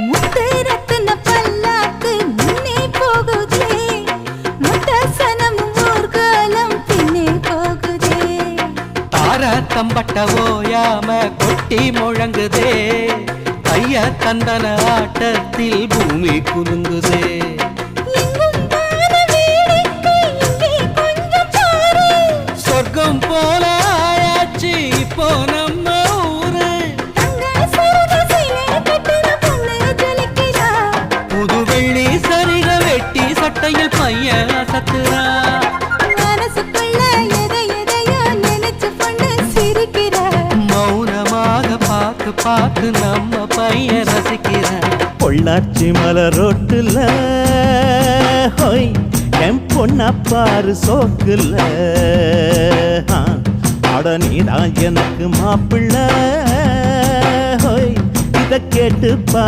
முத்து ரத்தின பல்லாக்கு முன்னே போகுதே, முத்தசனம் ஊர்காலம் பின்னே போகுதே. தார தம்பட்ட ஓயாம கொட்டி முழங்குதே, கைய தந்தன ஆட்டத்தில் பூமி குலுங்குதே. சொர்க்கம் போல ஆயாச்சு இப்போ நம்ம ஊரு. புது வெள்ளி சரிக வெட்டி சட்டையில் பையன் அசத்துறா. மனசுக்குள்ள எதை எதையோ நினைச்சு பொண்ணு சிரிக்கிறா. மௌனமாக பார்த்து பார்த்து நம்ம பையன் ரசிக்கிற. பொள்ளாச்சி மலர் ரோட்டுல ஹோய் என் பொண்ண பாரு சோக்குல, அட நீதான் எனக்கு மாப்பிள்ள ஹோய் இத கேட்டு